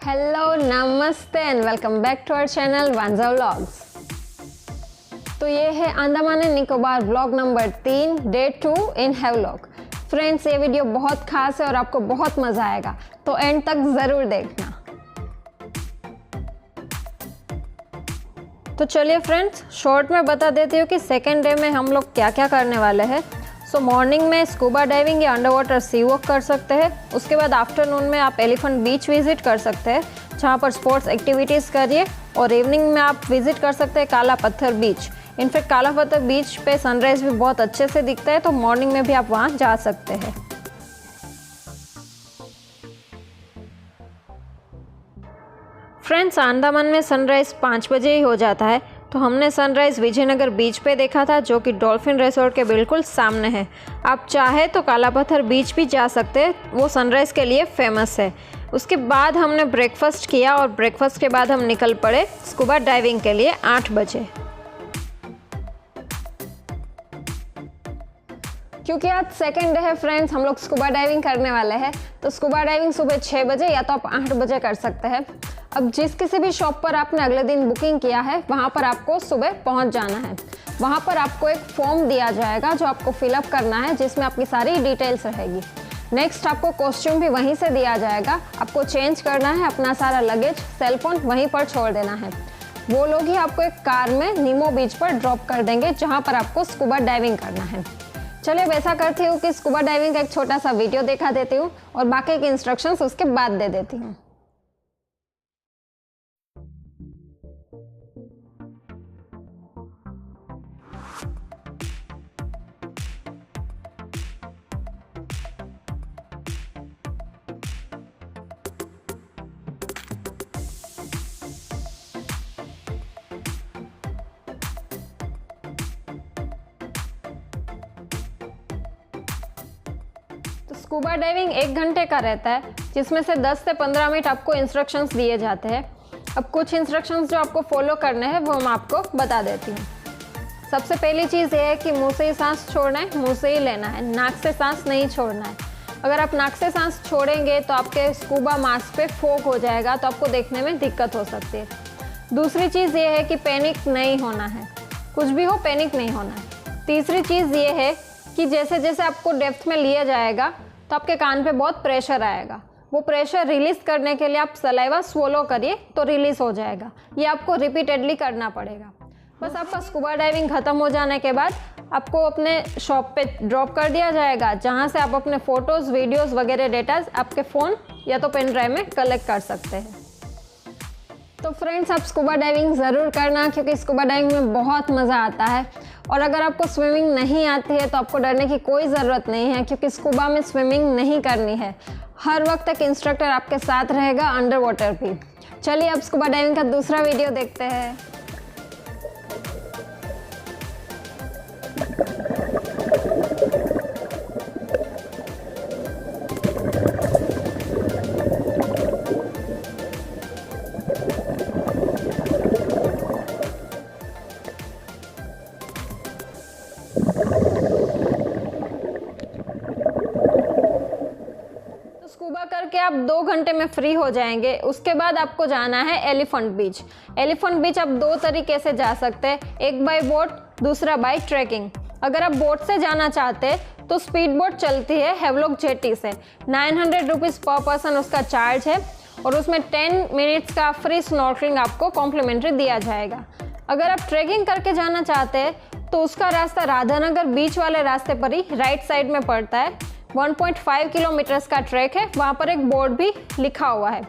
Hello नमस्ते and welcome back to our channel Vanja vlogs. तो ये है Andaman and Nicobar vlog number 3 day 2 in Havelock. Friends, ये वीडियो बहुत खास है और आपको बहुत मज़ा आएगा, तो एंड तक ज़रूर देखना। तो चलिए फ्रेंड्स, शॉर्ट में बता देती हूँ कि सेकेंड डे में हम लोग क्या क्या करने वाले हैं। सो मॉर्निंग में स्कूबा डाइविंग या अंडर वाटर सी वॉक कर सकते हैं। उसके बाद आफ्टरनून में आप एलिफेंट बीच विजिट कर सकते हैं, जहाँ पर स्पोर्ट्स एक्टिविटीज़ करिए। और इवनिंग में आप विजिट कर सकते हैं काला पत्थर बीच। इनफैक्ट काला पत्थर बीच पे सनराइज़ भी बहुत अच्छे से दिखता है, तो मॉर्निंग में भी आप वहाँ जा सकते हैं। फ्रेंड्स, अंडमान में सनराइज़ 5 बजे ही हो जाता है, तो हमने सनराइज़ विजयनगर बीच पे देखा था, जो कि डॉल्फिन रिसोर्ट के बिल्कुल सामने है। आप चाहे तो काला पत्थर बीच भी जा सकते हैं, वो सनराइज़ के लिए फेमस है। उसके बाद हमने ब्रेकफास्ट किया और ब्रेकफास्ट के बाद हम निकल पड़े स्कूबा डाइविंग के लिए 8 बजे। क्योंकि आज सेकेंड डे है फ्रेंड्स, हम लोग स्कूबा डाइविंग करने वाले हैं। तो स्कूबा डाइविंग सुबह 6 बजे या तो आप 8 बजे कर सकते हैं। अब जिस किसी भी शॉप पर आपने अगले दिन बुकिंग किया है, वहाँ पर आपको सुबह पहुँच जाना है। वहाँ पर आपको एक फॉर्म दिया जाएगा जो आपको फिलअप करना है, जिसमें आपकी सारी डिटेल्स रहेगी। नेक्स्ट आपको कॉस्ट्यूम भी वहीं से दिया जाएगा। आपको चेंज करना है, अपना सारा लगेज, सेलफोन वहीं पर छोड़ देना है। वो लोग ही आपको एक कार में नीमो बीच पर ड्रॉप कर देंगे, जहाँ पर आपको स्कूबा डाइविंग करना है। चलिए वैसा करती हूँ कि स्कूबा डाइविंग का एक छोटा सा वीडियो दिखा देती हूँ और बाकी के इंस्ट्रक्शंस उसके बाद दे देती हूँ। स्कूबा डाइविंग 1 घंटे का रहता है, जिसमें से 10 से 15 मिनट आपको इंस्ट्रक्शंस दिए जाते हैं। अब कुछ इंस्ट्रक्शंस जो आपको फॉलो करने हैं वो मैं आपको बता देती हूँ। सबसे पहली चीज़ ये है कि मुंह से ही सांस छोड़ना है, मुंह से ही लेना है, नाक से सांस नहीं छोड़ना है। अगर आप नाक से सांस छोड़ेंगे तो आपके स्कूबा मास्क पे फोग हो जाएगा, तो आपको देखने में दिक्कत हो सकती है। दूसरी चीज़ ये है कि पैनिक नहीं होना है, कुछ भी हो पैनिक नहीं होना है। तीसरी चीज़ ये है कि जैसे जैसे आपको डेप्थ में लिया जाएगा तो आपके कान पे बहुत प्रेशर आएगा। वो प्रेशर रिलीज़ करने के लिए आप सलाइवा स्वोलो करिए तो रिलीज़ हो जाएगा। ये आपको रिपीटेडली करना पड़ेगा। बस आपका स्कूबा डाइविंग ख़त्म हो जाने के बाद आपको अपने शॉप पे ड्रॉप कर दिया जाएगा, जहाँ से आप अपने फ़ोटोज़, वीडियोज़ वगैरह डेटाज आपके फ़ोन या तो पेन ड्राइव में कलेक्ट कर सकते हैं। तो फ्रेंड्स, आप स्कूबा डाइविंग ज़रूर करना, क्योंकि स्कूबा डाइविंग में बहुत मज़ा आता है। और अगर आपको स्विमिंग नहीं आती है तो आपको डरने की कोई ज़रूरत नहीं है, क्योंकि स्कूबा में स्विमिंग नहीं करनी है। हर वक्त एक इंस्ट्रक्टर आपके साथ रहेगा अंडर वाटर भी। चलिए अब स्कूबा डाइविंग का दूसरा वीडियो देखते हैं। स्कूबा करके आप 2 घंटे में फ्री हो जाएंगे। उसके बाद आपको जाना है एलिफेंट बीच। एलिफेंट बीच आप 2 तरीके से जा सकते हैं, एक बाय बोट, दूसरा बाय ट्रैकिंग। अगर आप बोट से जाना चाहते हैं तो स्पीड बोट चलती है हैवलॉक जेटी से। 900 रुपीज़ पर पर्सन उसका चार्ज है, और उसमें 10 मिनट्स का फ्री स्नॉर्कलिंग आपको कॉम्प्लीमेंट्री दिया जाएगा। अगर आप ट्रैकिंग करके जाना चाहते हैं तो उसका रास्ता राधानगर बीच वाले रास्ते पर ही राइट साइड में पड़ता है। 1.5 किलोमीटर्स का ट्रैक है, वहाँ पर एक बोर्ड भी लिखा हुआ है।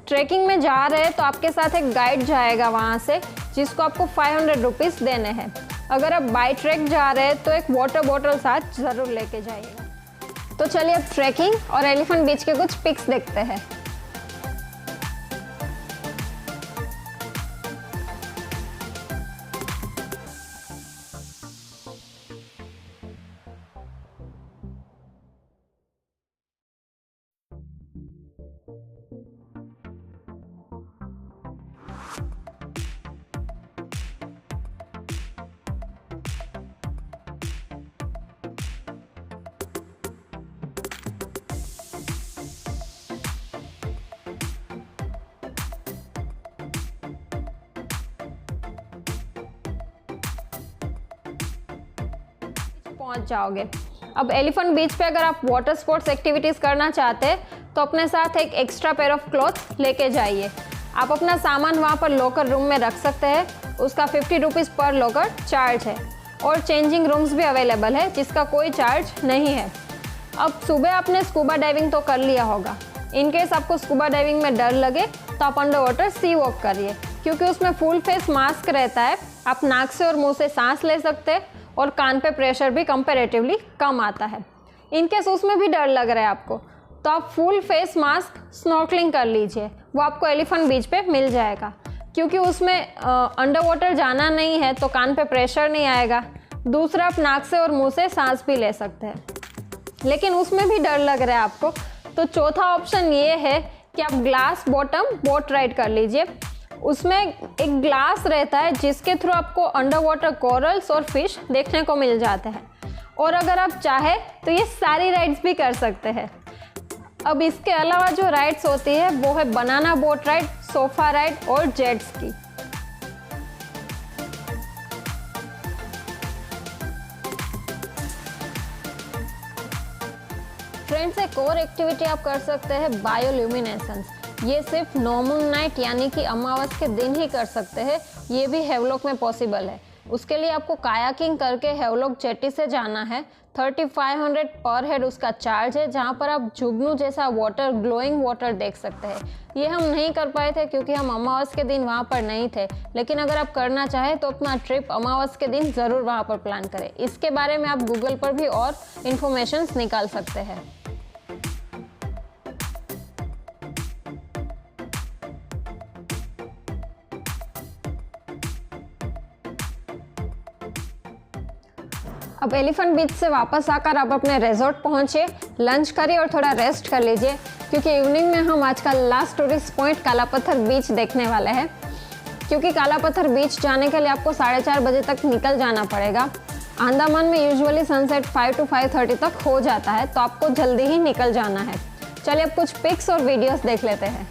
ट्रैकिंग में जा रहे हैं तो आपके साथ एक गाइड जाएगा वहाँ से, जिसको आपको 500 रुपीज़ देने हैं। अगर आप बाई ट्रैक जा रहे हैं तो एक वाटर बॉटल साथ ज़रूर लेके जाइएगा। तो चलिए अब ट्रैकिंग और एलिफेंट बीच के कुछ पिक्स देखते हैं। पहुंच जाओगे। अब एलिफेंट बीच पे अगर आप वाटर स्पोर्ट्स एक्टिविटीज़ करना चाहते हैं तो अपने साथ एक एक्स्ट्रा पेयर ऑफ क्लॉथ लेके जाइए। आप अपना सामान वहाँ पर लॉकर रूम में रख सकते हैं। उसका 50 रुपीज़ पर लॉकर चार्ज है और चेंजिंग रूम्स भी अवेलेबल है जिसका कोई चार्ज नहीं है। अब सुबह आपने स्कूबा डाइविंग तो कर लिया होगा। इन केस आपको स्कूबा डाइविंग में डर लगे तो आप अंडर वाटर सी वॉक करिए, क्योंकि उसमें फुल फेस मास्क रहता है। आप नाक से और मुंह से सांस ले सकते हैं और कान पे प्रेशर भी कंपैरेटिवली कम आता है। इन केस उसमें भी डर लग रहा है आपको तो आप फुल फेस मास्क स्नॉर्कलिंग कर लीजिए, वो आपको एलिफेंट बीच पे मिल जाएगा। क्योंकि उसमें अंडर वाटर जाना नहीं है तो कान पे प्रेशर नहीं आएगा। दूसरा, आप नाक से और मुंह से सांस भी ले सकते हैं, लेकिन उसमें भी डर लग रहा है आपको तो चौथा ऑप्शन ये है कि आप ग्लास बॉटम बोट राइड कर लीजिए। उसमें एक ग्लास रहता है जिसके थ्रू आपको अंडर वाटर कोरल्स और फिश देखने को मिल जाते हैं, और अगर आप चाहे तो ये सारी राइड्स भी कर सकते हैं। अब इसके अलावा जो राइड्स होती है वो है banana boat ride, sofa ride और जेट स्की। फ्रेंड्स, एक और एक्टिविटी आप कर सकते हैं बायोल्यूमिनेसेंस। ये सिर्फ नो मून नाइट यानी कि अमावस के दिन ही कर सकते हैं। ये भी हेवलॉक में पॉसिबल है। उसके लिए आपको कायाकिंग करके हेवलॉक जेटी से जाना है। 3500 पर हेड उसका चार्ज है, जहाँ पर आप जुगनू जैसा वाटर, ग्लोइंग वाटर देख सकते हैं। ये हम नहीं कर पाए थे क्योंकि हम अमावस के दिन वहाँ पर नहीं थे, लेकिन अगर आप करना चाहें तो अपना ट्रिप अमावस के दिन ज़रूर वहाँ पर प्लान करें। इसके बारे में आप गूगल पर भी और इन्फॉर्मेशन निकाल सकते हैं। अब एलिफेंट बीच से वापस आकर आप अपने रिजॉर्ट पहुंचे, लंच करिए और थोड़ा रेस्ट कर लीजिए, क्योंकि इवनिंग में हम आज का लास्ट टूरिस्ट पॉइंट काला पत्थर बीच देखने वाले हैं। क्योंकि काला पत्थर बीच जाने के लिए आपको 4:30 बजे तक निकल जाना पड़ेगा। अंडमान में यूजुअली सनसेट 5 to 5:30 तक हो जाता है, तो आपको जल्दी ही निकल जाना है। चलिए अब कुछ पिक्स और वीडियोस देख लेते हैं।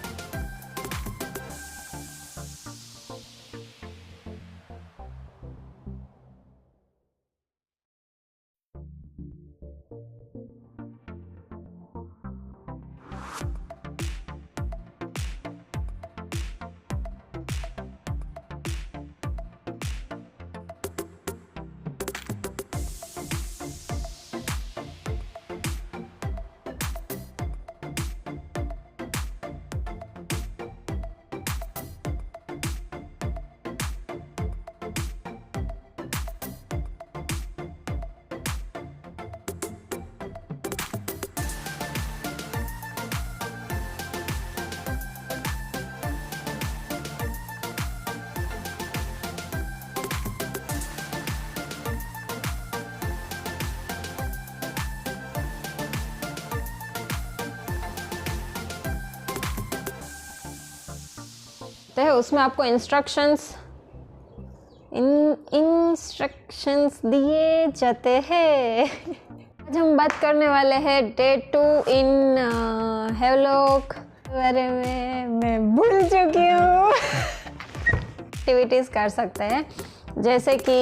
है उसमें आपको इंस्ट्रक्शंस दिए जाते हैं। आज हम बात करने वाले हैं डे 2 इन हेवलॉक बारे में। मैं भूल चुकी हूँ। एक्टिविटीज कर सकते हैं जैसे कि